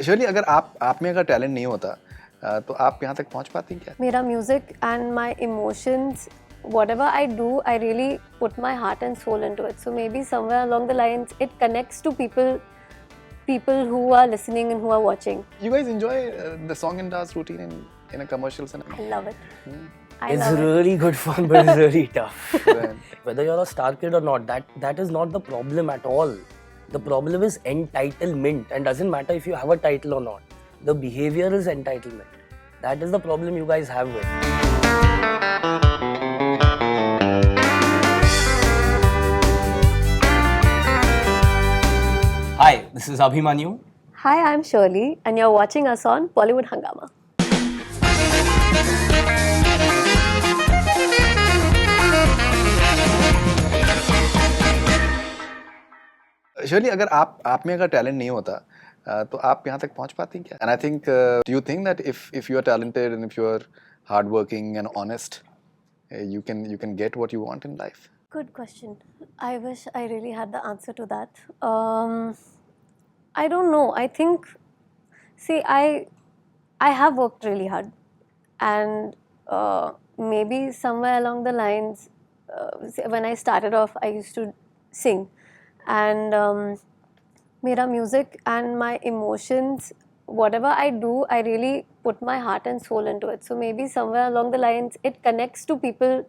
Shirley, अगर आप में अगर टैलेंट नहीं होता तो आप यहाँ तक पहुँच पाती क्या? मेरा music and my emotions, whatever I do, I really put my heart and soul into it. So maybe somewhere along the lines, it connects to people who are listening and who are watching. You guys enjoy the song and dance routine in a commercial cinema? I love it. It's really good fun, but it's really tough. Right. Whether you're a star kid or not, that is not the problem at all. The problem is entitlement, and doesn't matter if you have a title or not. The behavior is entitlement. That is the problem you guys have with. Hi, this is Abhimanyu. Hi, I'm Shirley, and you're watching us on Bollywood Hungama. Shirley, अगर आप में अगर talent नहीं होता तो आप यहाँ तक पहुँच पाती क्या? And I think do you think that if you are talented and if you are hardworking and honest, you can get what you want in life? Good question. I wish I really had the answer to that. I don't know. I think, see, I have worked really hard, and maybe somewhere along the lines, when I started off, I used to sing, and मेरा music and my emotions, whatever I do, I really put my heart and soul into it. So maybe somewhere along the lines, it connects to people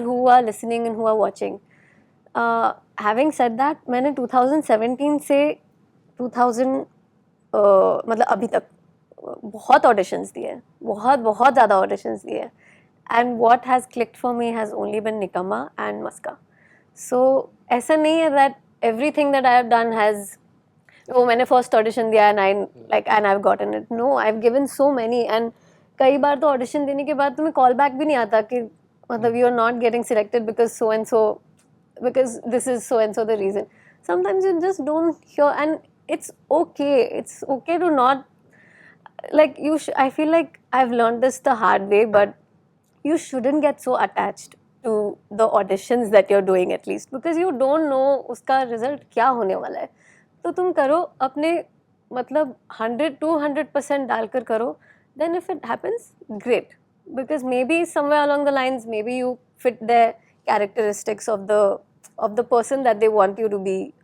who are listening and who are watching. Having said that, मैंने 2017 से 2000 मतलब अभी तक बहुत auditions दिए, बहुत ज़्यादा auditions दिए, and what has clicked for me has only been Nikamma and Maska. So ऐसा नहीं है that everything that I have done has, oh मैंने first audition दिया and I've gotten it. No, I've given so many, and कई बार तो audition देने के बाद तुम्हें call back भी नहीं आता कि मतलब you are not getting selected because so and so, because this is so and so the reason. Sometimes you just don't hear, and it's okay. It's okay to not, like I feel like I've learned this the hard way, but you shouldn't get so attached to the auditions that you're doing, at least, because you don't know उसका result क्या होने वाला है. तो तुम करो अपने मतलब 100-200% डालकर करो. Then if it happens, great, because maybe somewhere along the lines, maybe you fit the characteristics of the person that they want you to be,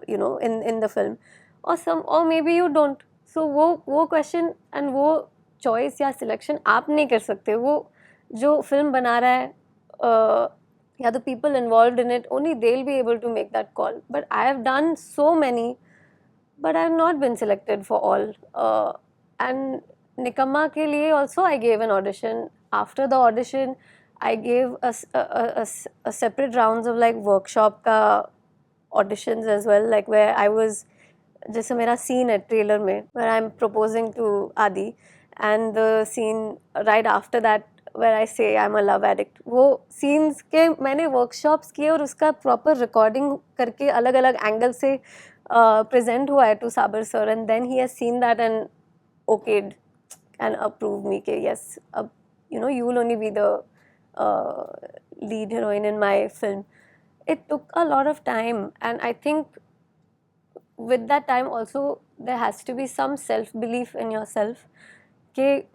in the film, or maybe you don't. So वो question and वो choice या selection आप नहीं कर सकते. वो जो film बना रहा है, yeah, the people involved in it, only they'll be able to make that call. But I have done so many, but I have not been selected for all. And Nikamma ke liye also I gave an audition. After the audition, I gave a separate rounds of like workshop ka auditions as well, like where I was, जैसे मेरा scene है trailer में, where I'm proposing to Adi, and the scene right after that where I say I'm a love addict, वो scenes के मैंने workshops किए और उसका proper recording करके अलग-अलग angle से present हुआ है to Sabar sir, and then he has seen that and okayed and approved me कि yes, you will only be the lead heroine in my film. It took a lot of time, and I think with that time also there has to be some self-belief in yourself कि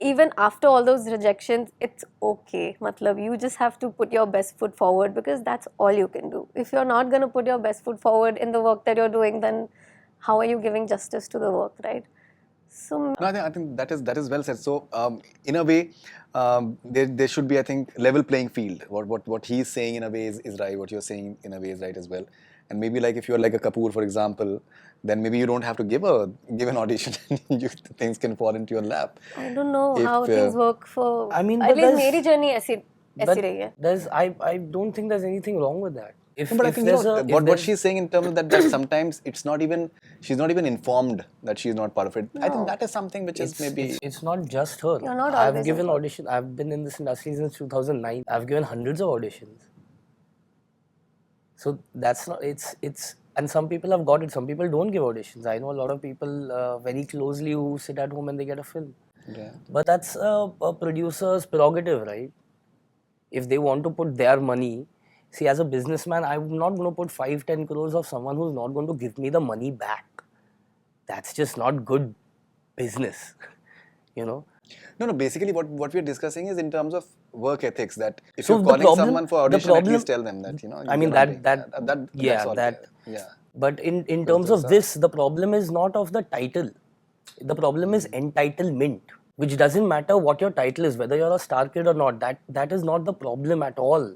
even after all those rejections, it's okay. Matlab, you just have to put your best foot forward, because that's all you can do. If you're not going to put your best foot forward in the work that you're doing, then how are you giving justice to the work, right? So No, I think that is well said. So in a way, there should be, I think, level playing field. What he's saying in a way is right. What you're saying in a way is right as well. And maybe like if you're like a Kapoor, for example, then maybe you don't have to give an audition. Things can fall into your lap. I don't know how things work for. I mean, at least मेरी journey ऐसी रही है. I don't think there's anything wrong with that. But I think what she's saying in terms of that sometimes she's not even informed that she's not part of it. No. I think that is something which is maybe... It's not just her. You're not I've given auditions. I've been in this industry since 2009. I've given hundreds of auditions. So that's not... It's and some people have got it. Some people don't give auditions. I know a lot of people very closely who sit at home and they get a film. Yeah. But that's a producer's prerogative, right? If they want to put their money... See, as a businessman, I'm not going to put 5-10 crores of someone who's not going to give me the money back. that's just not good business, you know. No, basically what we're discussing is in terms of work ethics, that if So you're the calling problem- someone for the audition, at problem- least tell them that, I mean, you're not that- doing yeah, that's all. that- Yeah. But in Because terms those of are- this, the problem is not of the title. The problem is entitlement, which doesn't matter what your title is, whether you're a star kid or not. That is not the problem at all.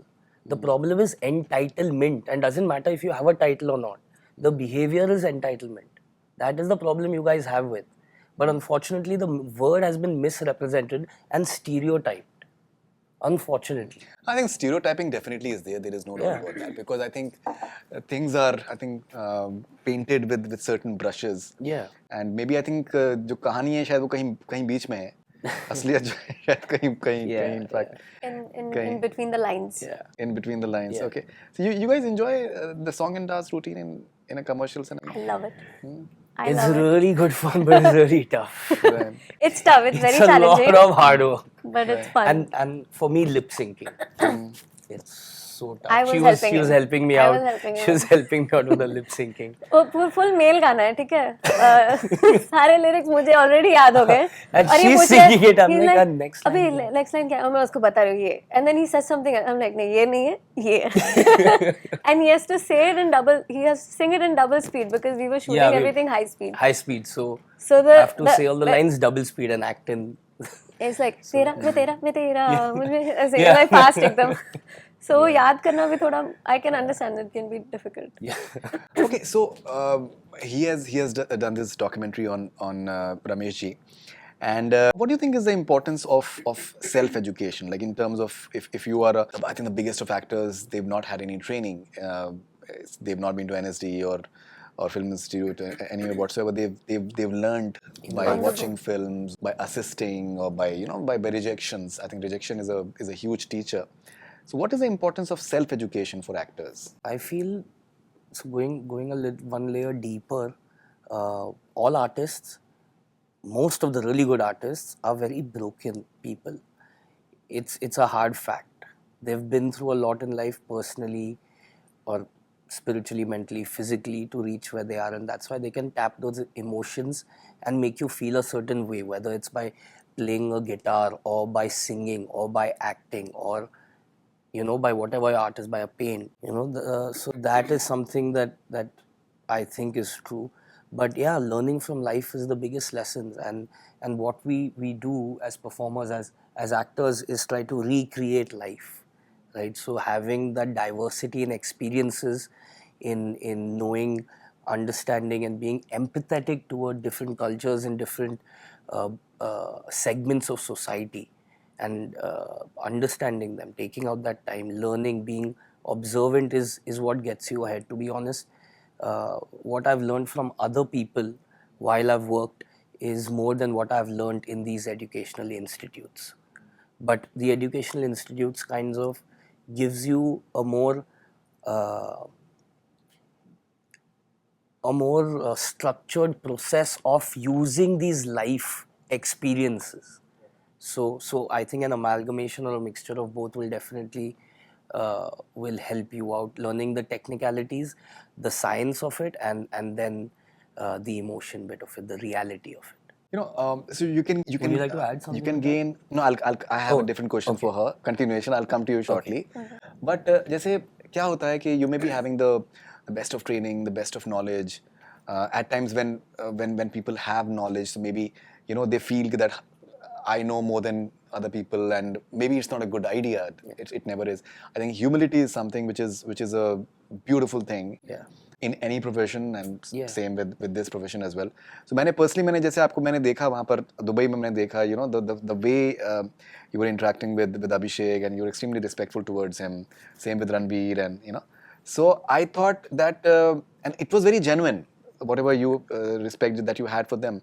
The problem is entitlement, and doesn't matter if you have a title or not. The behavior is entitlement. That is the problem you guys have with. But unfortunately, the word has been misrepresented and stereotyped. Unfortunately. I think stereotyping definitely is there. There is no doubt Yeah. about that, because I think things are, painted with certain brushes. Yeah. And maybe I think जो कहानी है शायद वो कहीं बीच में है. असलियत जो है शायद कहीं in fact. In between the lines. Yeah. In between the lines. Yeah. Okay. So you guys enjoy the song and dance routine in a commercial cinema? I love it. I It's love it. really good fun, but it's really tough. Right. It's tough. It's very It's a challenging. lot of hard work. But it's fun. And for me, lip syncing. It's so tough. I was she helping was him. helping me I out. was helping She him. was helping me out with the lip syncing. Full male गाना है, ठीक है? सारे lyrics मुझे already याद हो गए. And और ये she's पूछे, singing it. I'm he's like, next line अभी क्या है? next line क्या है? और मैं उसको बता रही हूँ ये. And then he says something. I'm like, नहीं ये नहीं है, ये है. And he has to say it in double. He has to sing it in double speed because we were shooting Yeah, everything high speed. High speed. So So I have to say all the lines double speed and act in. It's like तेरा मैं तेरा मुझे ऐसे Yeah. like fast एकदम. So याद करना भी थोड़ा, I can understand it can be difficult. Yeah. Okay, so he has done this documentary on Ramesh ji, and what do you think is the importance of self-education? Like in terms of if you are I think the biggest of actors, they've not had any training, they've not been to NSD or Film Institute anywhere whatsoever. They've learned by watching films, by assisting, or by by rejections. I think rejection is a huge teacher. So what is the importance of self-education for actors? I feel, so going one layer deeper, all artists, most of the really good artists are very broken people. It's a hard fact. They've been through a lot in life personally or spiritually, mentally, physically to reach where they are, and that's why they can tap those emotions and make you feel a certain way, whether it's by playing a guitar or by singing or by acting or by whatever your art is, by a paint, so that is something that I think is true. But yeah, learning from life is the biggest lessons, and what we do as performers, as actors, is try to recreate life, right? So having that diversity in experiences, in knowing, understanding, and being empathetic toward different cultures and different segments of society, and understanding them, taking out that time, learning, being observant is what gets you ahead. To be honest, what I've learned from other people while I've worked is more than what I've learned in these educational institutes. But the educational institutes kinds of gives you a more structured process of using these life experiences. So I think an amalgamation or a mixture of both will definitely will help you out, learning the technicalities, the science of it, and then the emotion bit of it, the reality of it. So you can Would you like to add something? You can gain. No, I have a different question for her. Continuation. I'll come to you shortly. But जैसे क्या होता है कि you may be having the best of training, the best of knowledge. At times when people have knowledge, so maybe they feel that I know more than other people, and maybe it's not a good idea. It never is. I think humility is something which is a beautiful thing. Yeah. In any profession, and Yeah. same with this profession as well. So मैंने जैसे आपको मैंने देखा वहाँ पर Dubai में मैंने देखा the way you were interacting with Abhishek, and you were extremely respectful towards him. Same with Ranbir, and So I thought that and it was very genuine, whatever you respect that you had for them.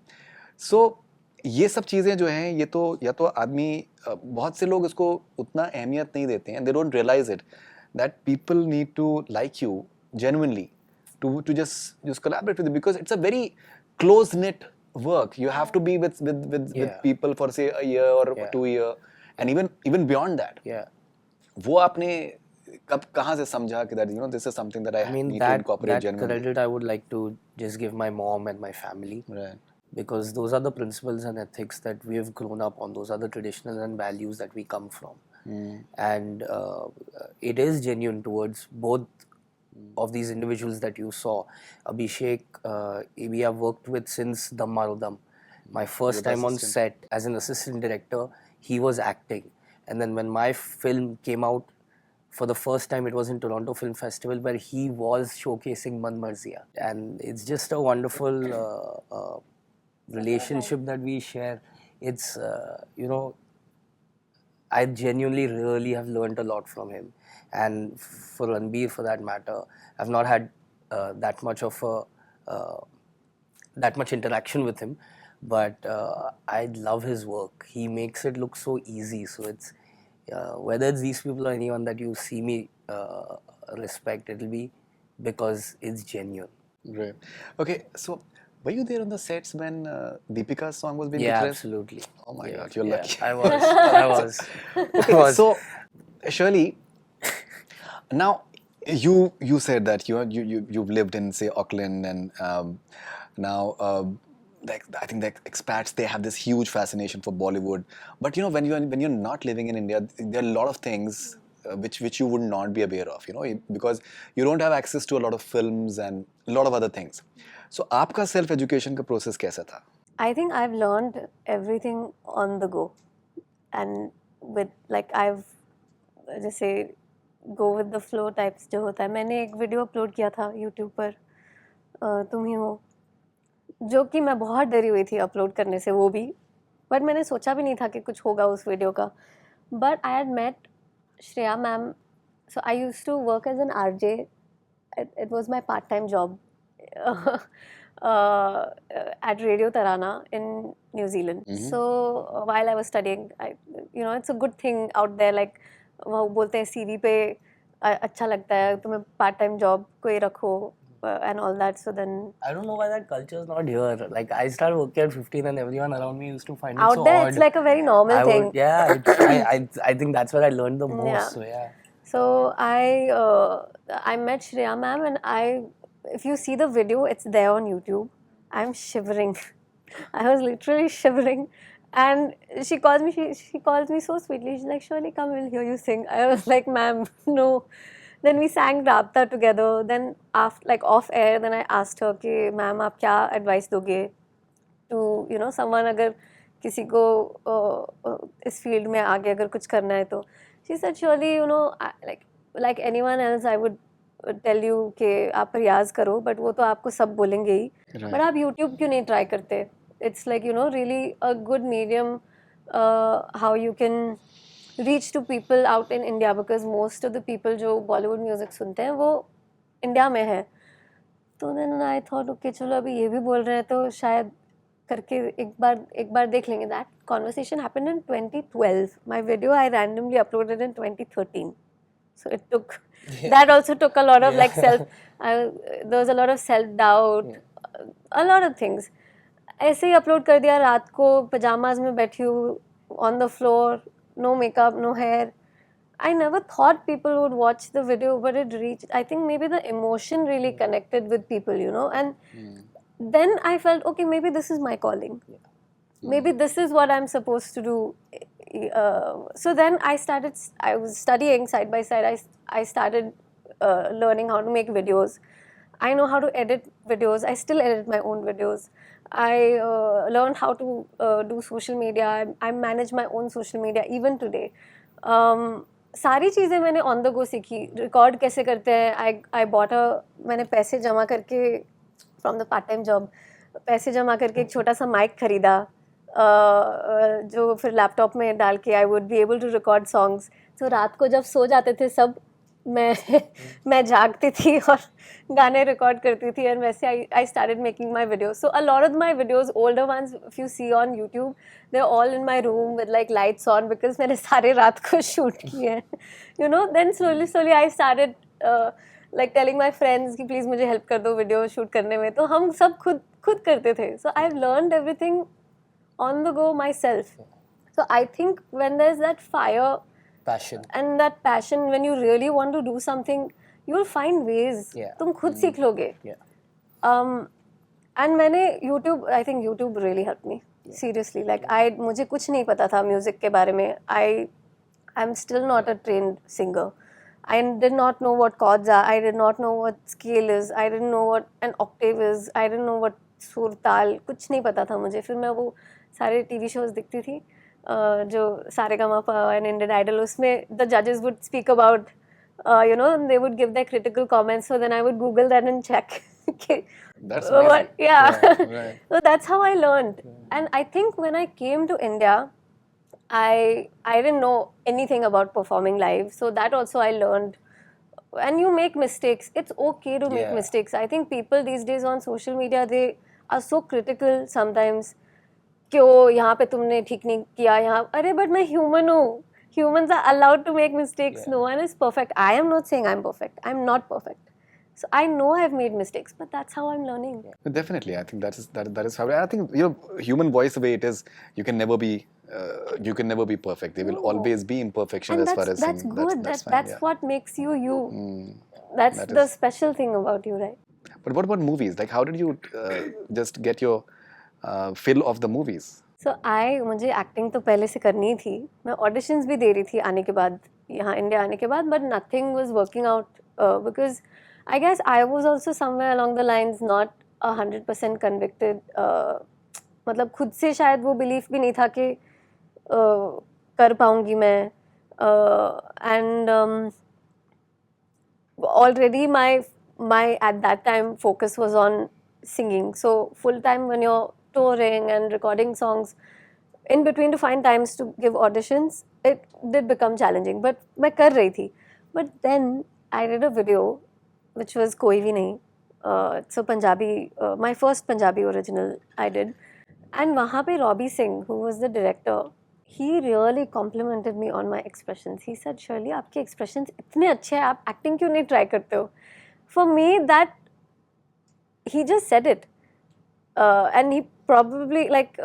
So ये सब चीज़ें जो हैं ये तो या तो आदमी बहुत से लोग उसको उतना अहमियत नहीं देते हैं, and they don't realize it that people need to like you genuinely to just collaborate with you, because it's a very close knit work. You have to be with people for say a year or 2 years, and even beyond that. Yeah. वो आपने कब कहाँ से समझा कि that this is something that I I mean, need to incorporate that genuinely? credit I would like to just give my mom and my family. Right. Because those are the principles and ethics that we have grown up on. Those are the traditions and values that we come from. And it is genuine towards both of these individuals that you saw. Abhishek, we have worked with since Dam Maro Dam. My first time on set as an assistant director, he was acting. And then when my film came out, for the first time, it was in Toronto Film Festival where he was showcasing Man Marziya. And it's just a wonderful relationship that we share. It's, I genuinely really have learned a lot from him. And for Ranbir, for that matter, I've not had that much interaction with him, but I love his work. He makes it look so easy. So it's whether it's these people or anyone that you see me respect, it'll be because it's genuine. Great. Okay, so were you there on the sets when Deepika's song was being Yeah, declared? absolutely. Oh my God, you're lucky. I was. Okay, so Shirley, now you said that you've lived in, say, Auckland, and now like I think that expats, they have this huge fascination for Bollywood. But when you're not living in India, there are a lot of things which you would not be aware of, because you don't have access to a lot of films and a lot of other things. So आपका self education का process कैसा था? I think I've learned everything on the go, and with I've जैसे go with the flow types जो होता है. मैंने एक वीडियो अपलोड किया था YouTube पर, तुम ही हो, जो कि मैं बहुत डरी हुई थी अपलोड करने से, वो भी, बट मैंने सोचा भी नहीं था कि कुछ होगा उस वीडियो का. But I had met Shreya ma'am, so I used to work as an RJ. It was my part-time job at Radio Tarana in New Zealand. So while I was studying, it's a good thing out there. Like वो बोलते हैं CV पे अच्छा लगता है तुम्हें part-time job कोई रखो and all that. So then I don't know why that culture is not here. Like I started working at 15 and everyone around me used to find it out so there odd. it's like a very normal thing. I think that's where I learned the most. Yeah. So yeah. So I met Shreya ma'am, and if you see the video, it's there on YouTube. I'm shivering. I was literally shivering, and she calls me. She calls me so sweetly. She's like, "Shirley, come, we'll hear you sing." I was like, "Ma'am, no." Then we sang Rabta together. Then after, off air, then I asked her, "कि ma'am, आप क्या advice दोगे to someone अगर किसी को इस field में आगे अगर कुछ करना है तो?" She said, "Surely, like anyone else, I would tell you कि आप प्रयास करो, but वो तो आपको सब बोलेंगे ही. But आप YouTube क्यों नहीं try करते? It's like, really a good medium how you can reach to people out in India, because most of the people जो Bollywood music सुनते हैं वो इंडिया में है. तो then I thought, okay, चलो अभी ये भी बोल रहे हैं तो शायद करके एक बार देख लेंगे. That conversation happened in 2012. My video I randomly uploaded in 2013. So it took, that also took a lot of there was a lot of self-doubt, a lot of things. ऐसे ही upload कर दिया रात को, pajamas में बैठी हूँ, on the floor, no makeup, no hair. I never thought people would watch the video, but it reached, I think maybe the emotion really connected with people, and then I felt, okay, maybe this is my calling. Maybe this is what I'm supposed to do. So then I was studying side by side. I started learning how to make videos. I know how to edit videos. I still edit my own videos. I learned how to do social media. I manage my own social media even today. सारी चीज़ें मैंने on the go सीखी. Record कैसे करते हैं? मैंने पैसे जमा करके from the part-time job, पैसे जमा करके एक छोटा सा mic खरीदा, जो फिर लैपटॉप में डाल के I would be able to record songs. So रात को जब सो जाते थे सब, मैं जागती थी और गाने रिकॉर्ड करती थी, and वैसे I started making my videos. So a lot of my videos, older ones, if you see on YouTube, they're all in my room with lights on, because मैंने सारे रात को shoot किए हैं. Then slowly I started telling my friends कि please मुझे help कर दो video shoot करने में. तो हम सब खुद करते थे. So I've learned everything on the go myself. So I think when there's that fire passion. And that passion, when you really want to do something, you'll find ways. Yeah. तुम खुद सीख लोगे. Yeah. And मैंने YouTube, I think YouTube really helped me. Seriously, like मुझे कुछ नहीं पता था music के बारे में. I'm still not a trained singer. I did not know what chords are. I did not know what scale is. I didn't know what an octave is. I didn't know what सुर ताल, कुछ नहीं पता था मुझे. फिर मैं वो सारे TV shows देखती थी जो सारेगामापा and Indian Idol, उसमें the judges would speak about they would give their critical comments, so then I would Google that and check. That's amazing. Right. So that's how I learned. And I think when I came to India, I didn't know anything about performing live, so that also I learned. And you make mistakes. It's okay to make mistakes. I think people these days on social media, they are so critical sometimes. क्यों यहाँ पे तुमने ठीक नहीं किया यहाँ, अरे but मैं human हूँ. Humans are allowed to make mistakes. No one is perfect. I am not saying I'm perfect. I'm not perfect. So I know I've made mistakes, but that's how I'm learning. Definitely, I think that is how. I think human voice, the way it is, you can never be perfect. There will always be imperfection and as far as that's singing. good. That's what makes you you. That's the special thing about you, right? But what about movies? Like, how did you just get your fill of the movies? So मुझे acting तो पहले से करनी थी. मैं auditions भी दे रही थी आने के बाद, यहाँ इंडिया आने के बाद, but nothing was working out because I guess I was also somewhere along the lines not 100% convicted. मतलब खुद से शायद वो belief भी नहीं था कि कर पाऊंगी मैं. And already my at that time focus was on singing. So full time when you're touring and recording songs, in between to find times to give auditions, it did become challenging. But मैं कर रही थी. But then I did a video which was कोई भी नहीं. It's a Punjabi, my first Punjabi original I did. And वहाँ पे Robbie Singh, who was the director, he really complimented me on my expressions. He said, Shirley, आपके expressions इतने अच्छे हैं, आप acting क्यों नहीं try करते हो? For me, that he just said it. And he probably, like,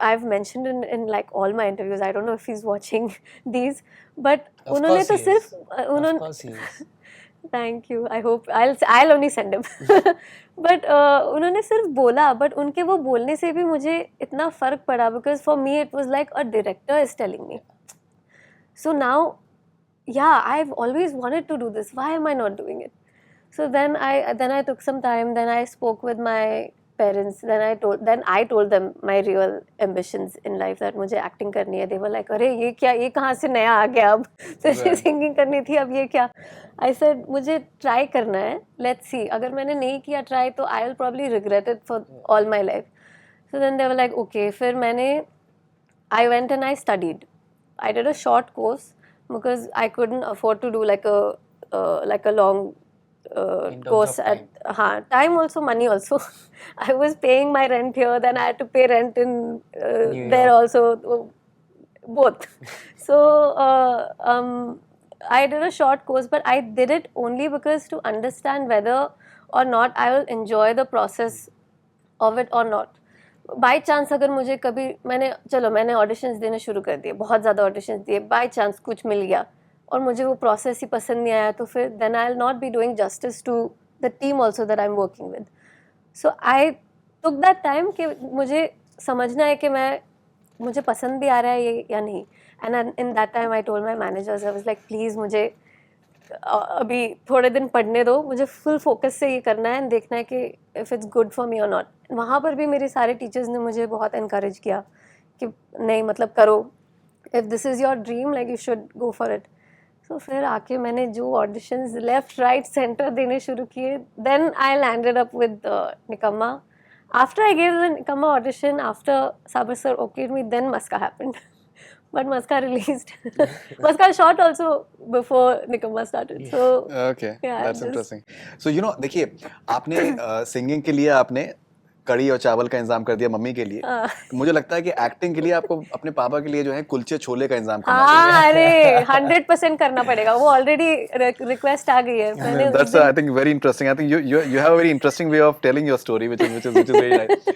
I've mentioned in like all my interviews, I don't know if he's watching these, but उन्होंने तो सिर्फ Of course he is. Thank you. I hope I'll only send him. But उन्होंने सिर्फ बोला, but उनके वो बोलने से भी मुझे इतना फर्क पड़ा, because for me it was like a director is telling me. So now, yeah, I've always wanted to do this. Why am I not doing it? So then I took some time. Then I spoke with my parents. Then I told them my real ambitions in life, that मुझे acting करनी है. They were like, अरे ये क्या, ये कहाँ से नया आ गया अब? तुझे singing करनी थी, अब ये क्या? I said मुझे try करना है. Let's see. अगर मैंने नहीं किया try, तो I will probably regret it for all my life. So then they were like, okay. फिर I went and I studied. I did a short course because I couldn't afford to do like a long course at time also, money also. I was paying my rent here, then I had to pay rent in there also, both. So I did a short course, but I did it only because to understand whether or not I will enjoy the process of it or not. By chance अगर मुझे कभी मैंने auditions देने शुरू कर दिए, बहुत ज़्यादा auditions दिए, by chance कुछ मिल गया और मुझे वो process ही पसंद नहीं आया, तो फिर then I'll not be doing justice to the team also that I'm working with. So I took that time कि मुझे समझना है कि मुझे पसंद भी आ रहा है ये या नहीं. And in that time I told my managers, I was like, please मुझे अभी थोड़े दिन पढ़ने दो, मुझे full focus से ये करना है and देखना है कि if it's good for me or not. वहाँ पर भी मेरे सारे teachers ने मुझे बहुत encourage किया कि नहीं, मतलब करो, if this is your dream, like you should go for it. So फिर आके मैंने जो auditions left, right, center देने शुरू किए, then I landed up with Nikamma. After I gave the Nikamma audition, after Sabar sir okayed me, then Maska happened. But Maska released. Maska shot also before Nikamma started. So okay, yeah, that's interesting. So देखिए, आपने singing के लिए आपने कड़ी और चावल का इंतजाम कर दिया मम्मी के लिए. मुझे लगता है कि एक्टिंग के लिए आपको अपने पापा के लिए जो है कुलचे छोले का इंतजाम करना चाहिए. अरे 100% करना पड़ेगा. वो ऑलरेडी रिक्वेस्ट आ गई है. That's I think very interesting. I think you have a very interesting way of telling your story, which is very nice.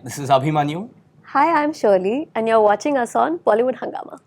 This is Abhimanyu. Hi, I'm Shirley, and you're watching us on Bollywood Hungama.